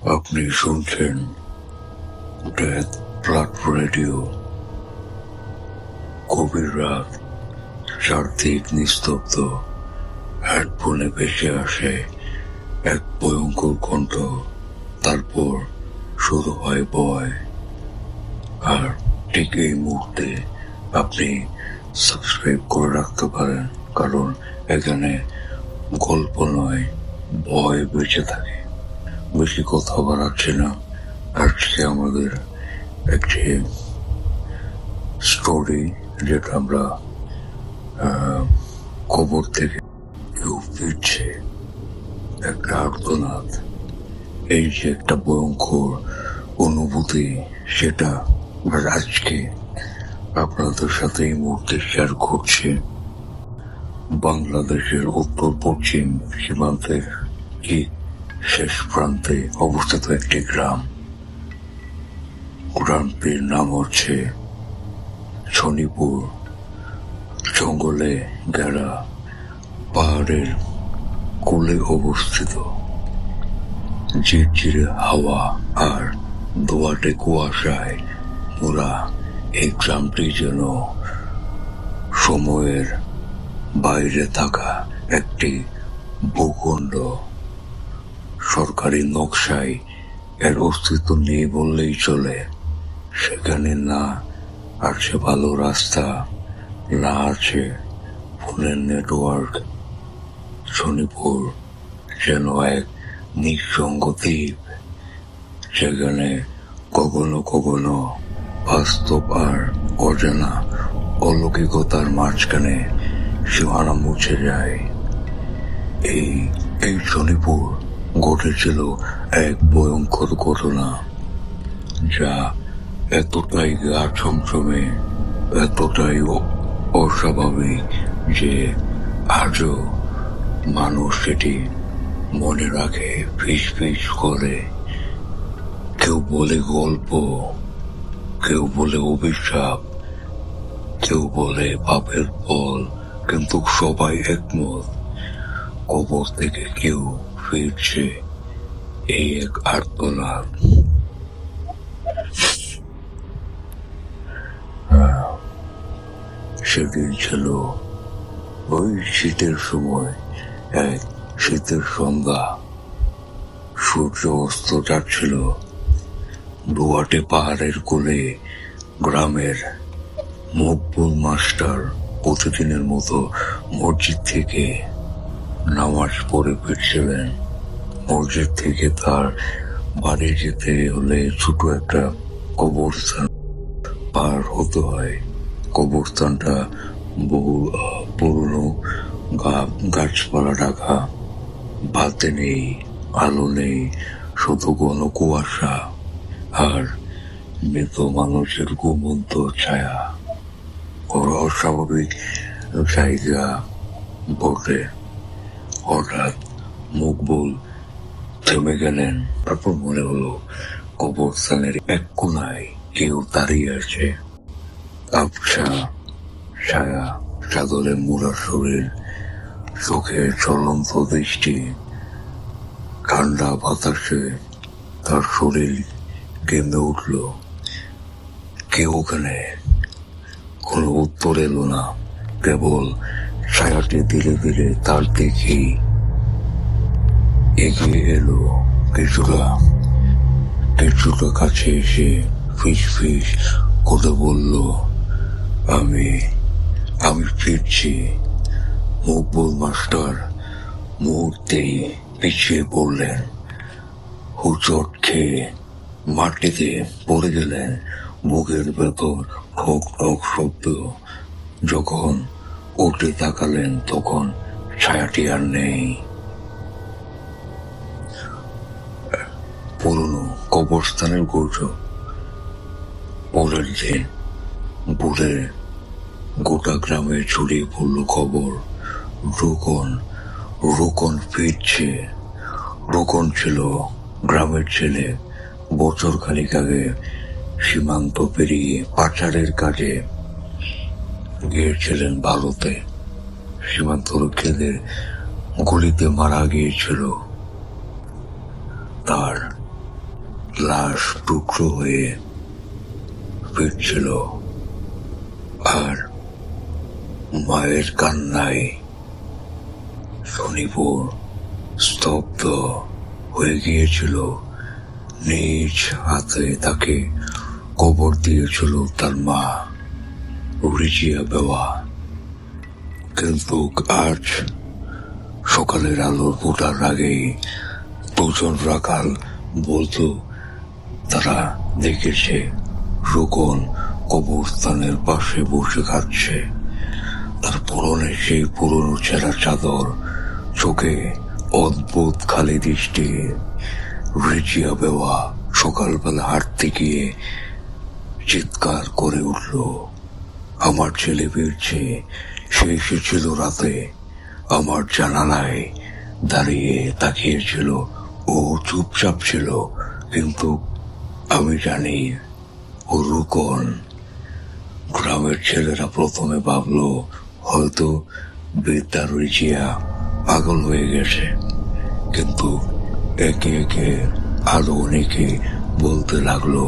আপনি শুনছেন death blood radio. গভীর রাত, চারদিক নিস্তব্ধ, হেডফোনে ভেসে আসে এক ভয়ঙ্কর কণ্ঠ। তারপর শুরু হয় ভয়। আর ঠিক এই মুহূর্তে আপনি সাবস্ক্রাইব করে রাখতে পারেন, কারণ এখানে গল্প নয়, ভয় বেঁচে থাকে। বেশি কথা বাড়াচ্ছি না। আজকে আমাদের একটি স্টোরি, যেটা আমরা কবর থেকে কেউ ফিরছে, একটা আর্তনাদ, এই যে একটা ভয়ঙ্কর অনুভূতি, সেটা আজকে আপনাদের সাথে এই মুহূর্তে শেয়ার করছি। বাংলাদেশের উত্তর পশ্চিম সীমান্তের ঠিক শেষ প্রান্তে অবস্থিত একটি গ্রামটির নাম হচ্ছে শনিপুর। জঙ্গলে ঘেরা, পাহাড়ের কোলে অবস্থিত। ঝিরঝিরে হাওয়া আর দোয়াটে কুয়াশায় মোরা এই গ্রামটি যেন সময়ের বাইরে থাকা একটি ভূখণ্ড। সরকারি নকশায় এর অস্তিত্ব নেই বললেই চলে। সেখানে না আছে ভালো রাস্তা, না আছে ফোনের নেটওয়ার্ক। শনিপুর যেন এক নিঃসঙ্গ দ্বীপ, সেখানে কখনো কখনো বাস্তব আর অজানা অলৌকিকতার মাঝখানে সীমানা মুছে যায়। এই শনিপুর ঘটেছিল এক ভয়ঙ্কর ঘটনা, যা এতটাই গা ছমছমে, এতটাই অস্বাভাবিক যে আজও মানুষ সেটি মনে রাখে, ফিস ফিস করে। কেউ বলে গল্প, কেউ বলে অভিশাপ, কেউ বলে পাপের ফল, কিন্তু সবাই একমত, কবর থেকে কেউ ফিরছে, এই এক আর্তনাদ। সেদিন ছিল ওই শীতের সময়, এক শীতের সন্ধ্যা। সূর্য অস্ত যাচ্ছিল দুয়াটে পাহাড়ের কোলে। গ্রামের মকবুল মাস্টার প্রতিদিনের মতো মসজিদ থেকে নামাজ পড়ে ফিরছিলেন। মসজিদ থেকে তার বাড়ি যেতে হলে ছোট একটা কবরস্থান পার হতে হয়। কবরস্থানটা বহু পুরনো, গাছপালা ঢাকা, বাতি নেই, আলো নেই, শুধু ঘন কুয়াশা আর মৃত মানুষের ঘুমন্ত ছায়া। অস্বাভাবিক জায়গা বটে। হঠাৎ মকবুল থেমে গেলেন। তারপর মনে হলো কবরস্থানের এক কোনায় কেউ দাঁড়িয়ে আছে। আবছা ছায়া, চাদরে মোড়া শরীর, চোখে চলন্ত দৃষ্টি। ঠান্ডা বাতাসে তার শরীর কেঁপে উঠল। কেউ ওখানে? কোনো উত্তর এলো না, কেবল ছায়াটি ধীরে ধীরে তার দিকেই এগিয়ে এলো। কিছুটা কাছে এসে ফিস ফিস করে বলল, আমি ফিরছি। মকবুল মাস্টার মুহূর্তেই পিছিয়ে পড়লেন। হুচট খেয়ে মাটিতে পড়ে গেলেন। বুকের ভেতর ঠক ঠক শব্দ। যখন উঠে তাকালেন, তখন ছায়াটি আর নেই। পুরনো কবরস্থানের গুজব। পরের দিন ভোরে গোটা গ্রামে ছড়িয়ে পড়ল খবর, রোকন ফিরছে। রোকন ছিল গ্রামের ছেলে। বছর খানিক আগে সীমান্ত পেরিয়ে পাচারের কাজে গিয়েছিলেন ভারতে। সীমান্তরক্ষীদের গুলিতে মারা গিয়েছিল। তার লাশ টুকরো হয়ে ফিরছিল, আর মায়ের কান্নায় শনিপুর স্তব্ধ হয়ে গিয়েছিল। নিজ হাতে তাকে কবর দিয়েছিল তার মা রিজিয়া বেওয়া। কিন্তু আজ সকালের আলোর ফোটার আগেই দুজন রাখাল বলতো তারা দেখেছে রুকন কবরস্থানের পাশে বসে খাচ্ছে। তার পরনে সেই পুরনো ছেঁড়া চাদর, চোখে অদ্ভুত খালি দৃষ্টি। রিজিয়া বেওয়া সকালবেলা হাঁটতে গিয়ে চিৎকার করে উঠল, আমার ছেলে ফিরছে। সে এসেছিল রাতে, আমার জানালায় দাঁড়িয়ে তাকিয়েছিল। ও চুপচাপ ছিল, কিন্তু আমি জানি ও রুকন। গ্রামের ছেলেরা প্রথমে ভাবলো হয়তো বৃদ্ধা রিজিয়া পাগল হয়ে গেছে, কিন্তু একে একে আরো অনেকে বলতে লাগলো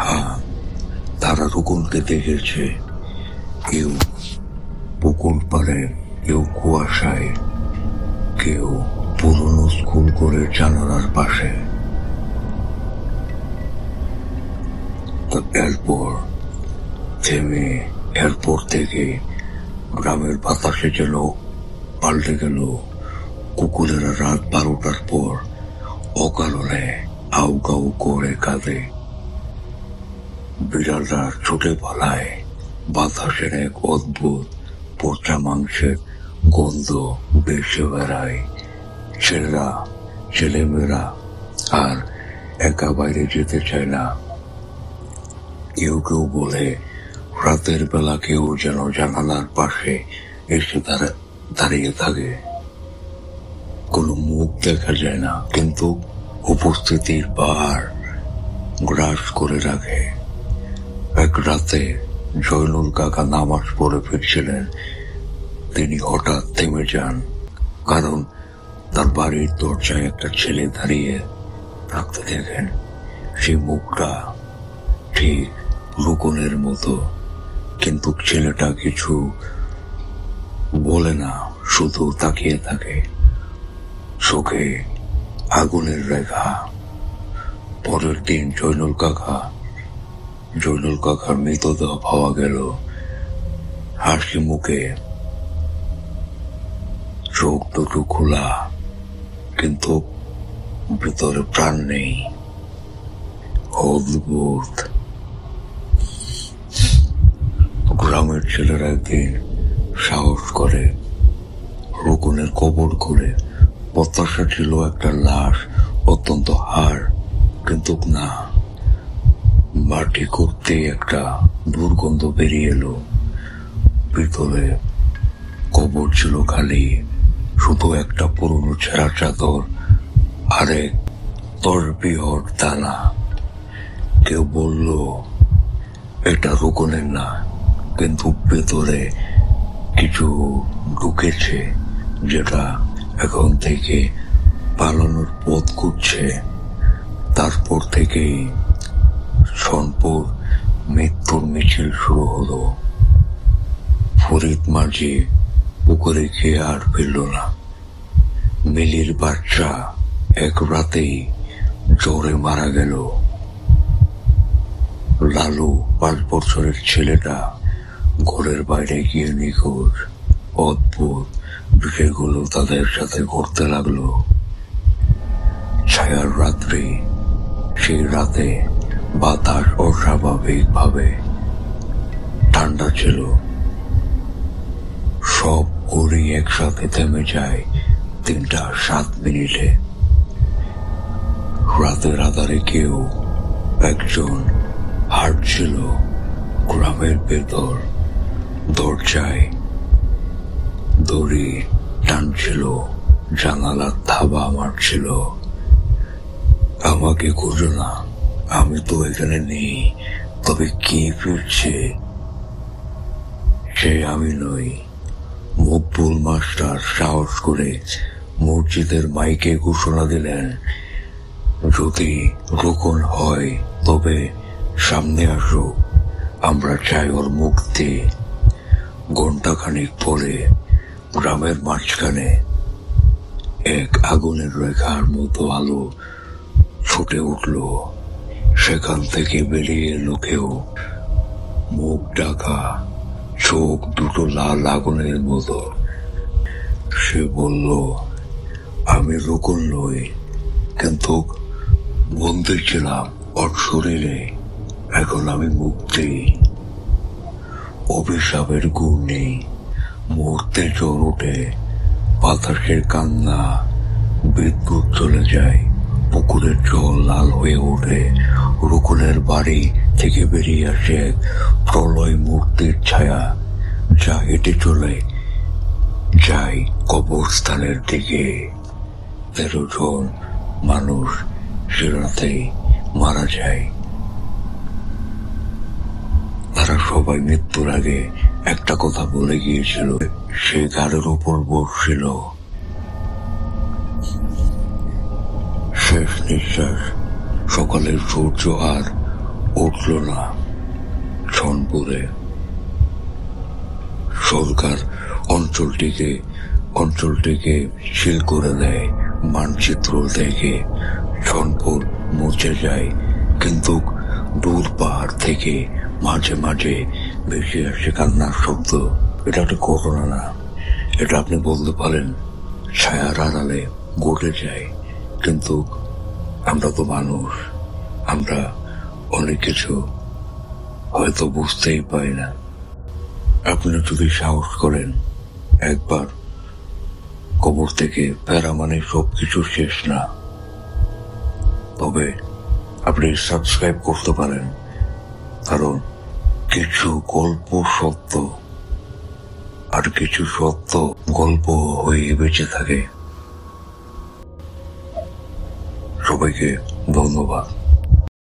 হ্যাঁ, তারা রুকনকে দেখেছে। কেউ পুকুর পাড়ে, কেউ কুয়াশায়, কেউ পুরনো স্কুল করে জানালার পাশে। এরপর থেকে গ্রামের বাতাসে যেন পাল্টে গেল। কুকুরেরা রাত 12টার পর অকারণে আউ গাউ করে কাঁদে, বিড়ালরা ছুটে পালায়, বাতাসের এক অদ্ভুত পচা মাংসের গন্ধ ভেসে বেড়ায়। ছেলেমেয়েরা আর একা বাইরে যেতে চায় না। কেউ কেউ বলে রাতের বেলা কেউ যেন জানালার পাশে এসে দাঁড়িয়ে থাকে। কোনো মুখ দেখা যায় না, কিন্তু উপস্থিতির পাহাড় গ্রাস করে রাখে। এক রাতে জয়নুল কাকা নামাজ পড়ে ফিরছিলেন। তিনি হঠাৎ থেমে যান, কারণ তার বাড়ির দরজায় একটা ছেলে দাঁড়িয়ে থাকতে দেখেন। সেই মুখটা ঠিক রুকনের মতো, কিন্তু ছেলেটা কিছু বলে না, শুধু তাকিয়ে থাকে, চোখে আগুনের রেখা। পরের দিন জয়নুল কাকার মৃতদেহ পাওয়া গেল, হাসি মুখে, চোখ দুটো খোলা, কিন্তু ভিতরে প্রাণ নেই। অদ্ভুত। গ্রামের ছেলেরা একদিন সাহস করে রুকনের কবর করে। প্রত্যাশা ছিল একটা লাশ, অত্যন্ত হাড়, কিন্তু না, মাটি করতে একটা দুর্গন্ধ বেরিয়ে এলো। ভিতরে কবর ছিল খালি, শুধু একটা পুরনো ছেঁড়া চাদর, আরেক তসবিহর দানা। কেউ বলল এটা রুকনের না, কিন্তু ভেতরে কিছু ঢুকেছে, যেটা এখন থেকে পালানোর পথ খুঁজছে। তারপর থেকেই সনপুর মৃত্যুর মিছিল শুরু হলো। ফরিদ মাঝি পুকুরে খেয়ে আর ফিরল না। মিলির বাচ্চা এক রাতেই জ্বরে মারা গেল। লালু 5 বছরের ছেলেটা ঘরের বাইরে গিয়ে নিখোঁজ। অদ্ভুত বিষয়গুলো তাদের সাথে ঘটতে লাগলো। ছায়ার রাত্রি, সেই রাতে বাতাস অস্বাভাবিকভাবে ঠান্ডা ছিল। সব ঘড়ি একসাথে থেমে যায় 3:07। রাতের আধারে কেউ একজন হাঁটছিল গ্রামের ভেতর, দরজায় দড়ি টানছিল, জানালার থাবা মারছিল। আমাকে খুঁজো না, আমি তো এখানে নেই। তবে কি ফিরছে সে আমি নই। মকবুল মাস্টার সাহস করে মসজিদের মাইকে ঘোষণা দিলেন, যদি রোকন হয় তবে সামনে আসো, আমরা চাই ওর মুক্তি। ঘন্টাখানিক পরে গ্রামের মাঝখানে এক আগুনের রেখার মতো আলো ফুটে উঠল। সেখান থেকে বেরিয়ে এলো কেউ, মুখ ঢাকা, চোখ দুটো লাল আগুনের মতো। সে বলল, আমি রোকন নই, কিন্তু বন্দী ছিলাম ওর শরীরে, এখন আমি মুক্তি। অভিশাপের গুণ নেই, মুহূর্তে জ্বর ওঠে, বাতাসের কান্না, বিদ্যুৎ চলে যায়, পুকুরের জল লাল হয়ে ওঠে। রোকনের বাড়ি থেকে বেরিয়ে আসে এক প্রলয় মূর্তির ছায়া, যা হেঁটে চলে যায় কবরস্থানের দিকে। 13 জন মানুষ সে রাতেই মারা যায়। তারা সবাই মৃত্যুর আগে একটা কথা বলে গিয়েছিল, সে গাড়ির উপর বসছিল। শেষ নিঃশ্বাস। সকালের সূর্য আর উঠল না। সনপুরে সরকার অঞ্চলটিকে সিল করে দেয়। মানচিত্র থেকে সনপুর মুছে যায়, কিন্তু দূর পাহাড় থেকে মাঝে মাঝে ভেসে আসে কান্নার শব্দ। এটা একটা ঘটনা না, এটা আপনি বলতে পারেন ছায়ার আড়ালে ঘটে যায়। কিন্তু আমরা তো মানুষ, আমরা অনেক কিছু হয়তো বুঝতেই পারি না। আপনি যদি সাহস করেন একবার কবর থেকে ফেরা মানে সবকিছু শেষ না, তবে আপনি সাবস্ক্রাইব করতে পারেন, কারণ কিছু গল্প সত্য আর কিছু সত্য গল্প হয়ে বেঁচে থাকে। সবাইকে ধন্যবাদ।